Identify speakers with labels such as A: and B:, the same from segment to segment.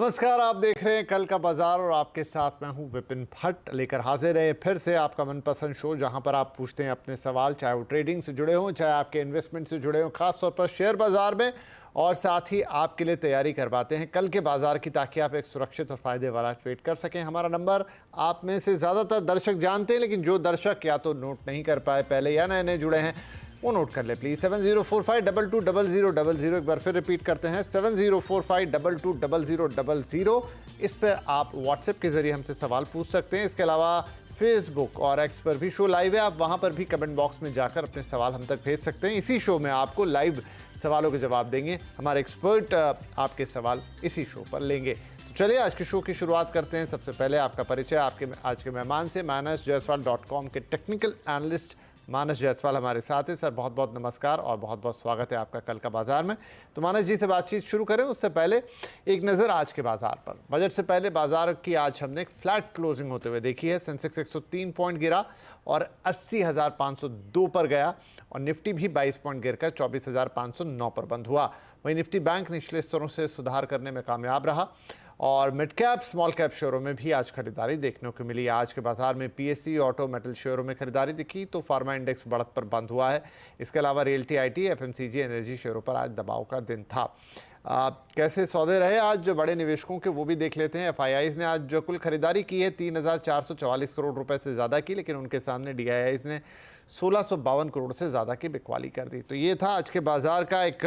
A: नमस्कार, आप देख रहे हैं कल का बाजार और आपके साथ मैं हूं विपिन भट्ट। लेकर हाजिर है फिर से आपका मनपसंद शो, जहां पर आप पूछते हैं अपने सवाल, चाहे वो ट्रेडिंग से जुड़े हों, चाहे आपके इन्वेस्टमेंट से जुड़े हों, खास तौर पर शेयर बाजार में, और साथ ही आपके लिए तैयारी करवाते हैं कल के बाजार की, ताकि आप एक सुरक्षित और फायदे वाला ट्रेड कर सकें। हमारा नंबर आप में से ज़्यादातर दर्शक जानते हैं, लेकिन जो दर्शक या तो नोट नहीं कर पाए पहले या नए नए जुड़े हैं, वो नोट कर ले प्लीज़। 7045220000। एक बार फिर रिपीट करते हैं, 7045220000। इस पर आप व्हाट्सएप के जरिए हमसे सवाल पूछ सकते हैं। इसके अलावा फेसबुक और एक्स पर भी शो लाइव है, आप वहां पर भी कमेंट बॉक्स में जाकर अपने सवाल हम तक भेज सकते हैं। इसी शो में आपको लाइव सवालों के जवाब देंगे हमारे एक्सपर्ट, आपके सवाल इसी शो पर लेंगे। तो चलिए आज के शो की शुरुआत करते हैं। सबसे पहले आपका परिचय आपके आज के मेहमान से। manasjaiswal.com के टेक्निकल एनालिस्ट मानस जायसवाल हमारे साथ हैं। सर बहुत बहुत नमस्कार और बहुत बहुत स्वागत है आपका कल का बाजार में। तो मानस जी से बातचीत शुरू करें उससे पहले एक नज़र आज के बाजार पर। बजट से पहले बाजार की आज हमने एक फ्लैट क्लोजिंग होते हुए देखी है। सेंसेक्स 103 पॉइंट गिरा और 80,502 पर गया, और निफ्टी भी 22 पॉइंट गिरकर 24,509 पर बंद हुआ। वहीं निफ्टी बैंक निचले स्तरों से सुधार करने में कामयाब रहा, और मिड कैप स्मॉल कैप शेयरों में भी आज खरीदारी देखने को मिली। आज के बाजार में पीएससी ऑटो मेटल शेयरों में खरीदारी दिखी, तो फार्मा इंडेक्स बढ़त पर बंद हुआ है। इसके अलावा रियल्टी, आईटी, एफएमसीजी, एनर्जी शेयरों पर आज दबाव का दिन था। कैसे सौदे रहे आज जो बड़े निवेशकों के, वो भी देख लेते हैं। एफआईआईज ने आज जो कुल खरीदारी की है 3,444 करोड़ रुपए से ज़्यादा की, लेकिन उनके सामने डीआईआईज ने 1,652 करोड़ से ज़्यादा की बिकवाली कर दी। तो ये था आज के बाजार का एक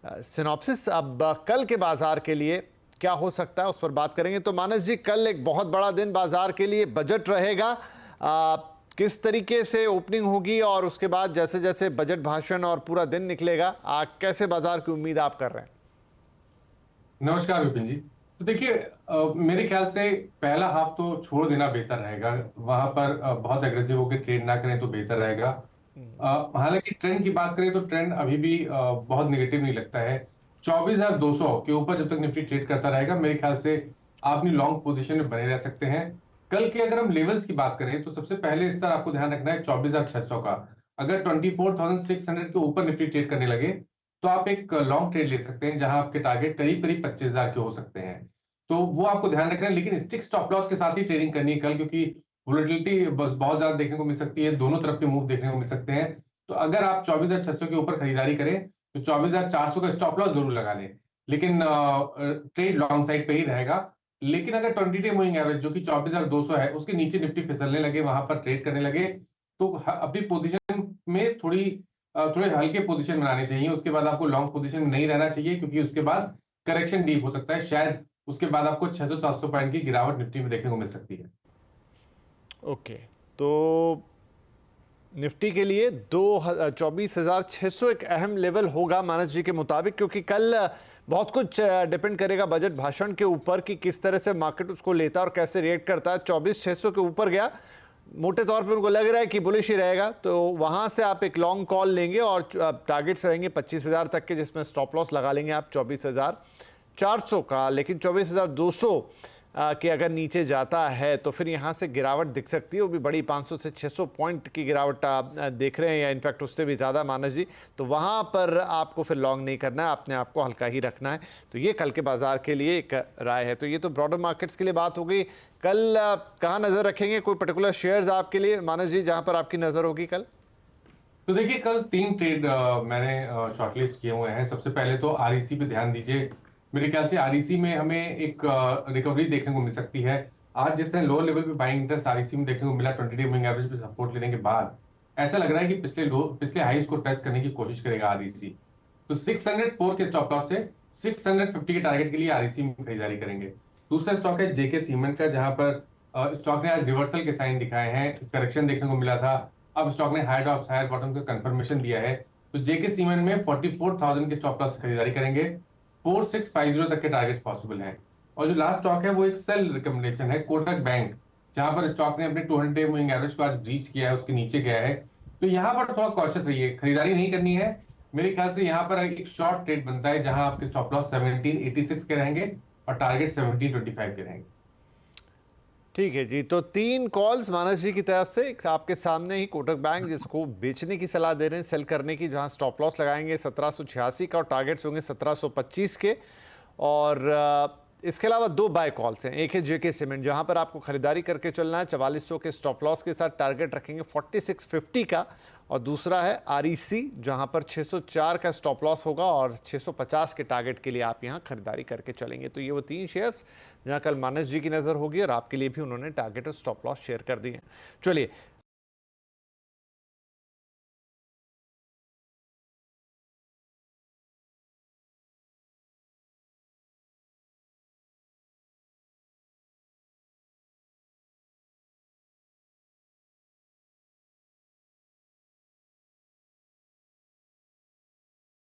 A: सिनॉप्सिस। अब कल के बाजार के लिए क्या हो सकता है उस पर बात करेंगे। तो मानस जी, कल एक बहुत बड़ा दिन बाजार के लिए, बजट रहेगा, किस तरीके से ओपनिंग होगी, और उसके बाद जैसे जैसे बजट भाषण और पूरा दिन निकलेगा, कैसे बाजार की उम्मीद आप कर रहे हैं?
B: नमस्कार विपिन जी। तो देखिए, मेरे ख्याल से पहला हाफ तो छोड़ देना बेहतर रहेगा। वहां पर बहुत एग्रेसिव होकर ट्रेड ना करें तो बेहतर रहेगा। हालांकि ट्रेंड की बात करें तो ट्रेंड अभी भी बहुत नेगेटिव नहीं लगता है। 24,200 के ऊपर जब तक निफ्टी ट्रेड करता रहेगा, मेरे ख्याल से आप अपनी लॉन्ग पोजीशन में बने रह सकते हैं। कल के अगर हम लेवल्स की बात करें तो सबसे पहले स्तर आपको ध्यान रखना है 24,600 का। अगर 24,600 के ऊपर निफ्टी ट्रेड करने लगे तो आप एक लॉन्ग ट्रेड ले सकते हैं, जहां आपके टारगेट करीब करीब 25,000 के हो सकते हैं। तो वो आपको ध्यान रखना है, लेकिन स्टिक स्टॉप लॉस के साथ ही ट्रेडिंग करनी है कल, क्योंकि वोलेटिलिटी बहुत ज्यादा देखने को मिल सकती है, दोनों तरफ के मूव देखने को मिल सकते हैं। तो अगर आप 24,600 के ऊपर खरीदारी करें तो 24,400 का स्टॉप लॉस जरूर लगा लें, लेकिन ट्रेड लॉन्ग साइड पे ही रहेगा। लेकिन अगर 20 डे मूविंग एवरेज जो कि 24,200 है, उसके नीचे निफ्टी फिसलने लगे, वहां पर ट्रेड करने लगे, तो अपनी पोजीशन में थोड़े हल्के पोजीशन बनाने चाहिए। उसके बाद आपको लॉन्ग पोजीशन में नहीं रहना चाहिए, क्योंकि उसके बाद करेक्शन डीप हो सकता है। शायद उसके बाद आपको 600-700 पॉइंट की गिरावट निफ्टी में देखने को मिल सकती है।
A: ओके, तो निफ्टी के लिए 24,600 एक अहम लेवल होगा मानस जी के मुताबिक, क्योंकि कल बहुत कुछ डिपेंड करेगा बजट भाषण के ऊपर कि किस तरह से मार्केट उसको लेता है और कैसे रिएक्ट करता है। 24,600 के ऊपर गया, मोटे तौर पे उनको लग रहा है कि बुलिश ही रहेगा, तो वहां से आप एक लॉन्ग कॉल लेंगे, और टारगेट्स रहेंगे 25,000 तक के, जिसमें स्टॉप लॉस लगा लेंगे आप 24,400 का। लेकिन 24,200 कि अगर नीचे जाता है तो फिर यहाँ से गिरावट दिख सकती है, वो भी बड़ी, 500 से 600 पॉइंट की गिरावट देख रहे हैं, या इनफैक्ट उससे भी ज़्यादा मानस जी। तो वहाँ पर आपको फिर लॉन्ग नहीं करना है, अपने आप को हल्का ही रखना है। तो ये कल के बाजार के लिए एक राय है। तो ये तो ब्रॉडर मार्केट्स के लिए बात हो गई। कल कहाँ नज़र रखेंगे, कोई पर्टिकुलर शेयर्स आपके लिए मानस जी जहाँ पर आपकी नज़र होगी कल?
B: तो देखिए, कल 3 ट्रेड मैंने शॉर्टलिस्ट किए हुए हैं। सबसे पहले तो आरईसी पे ध्यान दीजिए। मेरे ख्याल से आरईसी में हमें एक रिकवरी देखने को मिल सकती है। आज जिस तरह लोअर लेवल पे बाइंग इंटरेस्ट आरईसी में देखने को मिला, 20 डे मूविंग एवरेज पे सपोर्ट लेने के बाद, ऐसा लग रहा है कि पिछले हाईज को टेस्ट करने की कोशिश करेगा आरईसी। तो 604 के स्टॉप लॉस से 650 के टारगेट के लिए आरईसी में खरीदारी करेंगे। दूसरा स्टॉक है जेके सीमेंट का, जहां पर स्टॉक ने आज रिवर्सल के साइन दिखाए हैं, करेक्शन देखने को मिला था, अब स्टॉक ने हायर बॉटम का कंफर्मेशन दिया है। तो जेके सीमेंट में 44,000 के स्टॉप लॉस खरीदारी करेंगे। 4650 तक के टारगेट्स पॉसिबल हैं। और जो लास्ट स्टॉक है वो एक सेल रिकमेंडेशन है, कोटक बैंक, जहां पर स्टॉक ने अपने 200 डे मूविंग एवरेज को आज ब्रीच किया है, उसके नीचे गया है। तो यहाँ पर थोड़ा कॉशियस रहिए, खरीदारी नहीं करनी है। मेरे ख्याल से यहाँ पर एक शॉर्ट ट्रेड बनता है, जहां आपके स्टॉप लॉस 1786 के रहेंगे और टारगेट 1725 के रहेंगे।
A: ठीक है जी, तो 3 कॉल्स मानस जी की तरफ से। आपके सामने ही कोटक बैंक, जिसको बेचने की सलाह दे रहे हैं, सेल करने की, जहां स्टॉप लॉस लगाएंगे 1786 का और टारगेट्स होंगे 1725 के। और इसके अलावा 2 बाय कॉल्स हैं। एक है जेके सीमेंट, जहां पर आपको खरीदारी करके चलना है 4400 के स्टॉप लॉस के साथ, टारगेट रखेंगे 4650 का। और दूसरा है आरईसी, जहां पर 604 का स्टॉप लॉस होगा और 650 के टारगेट के लिए आप यहां खरीदारी करके चलेंगे। तो ये वो 3 शेयर्स जहां कल मानस जी की नज़र होगी और आपके लिए भी उन्होंने टारगेट और स्टॉप लॉस शेयर कर दिए। चलिए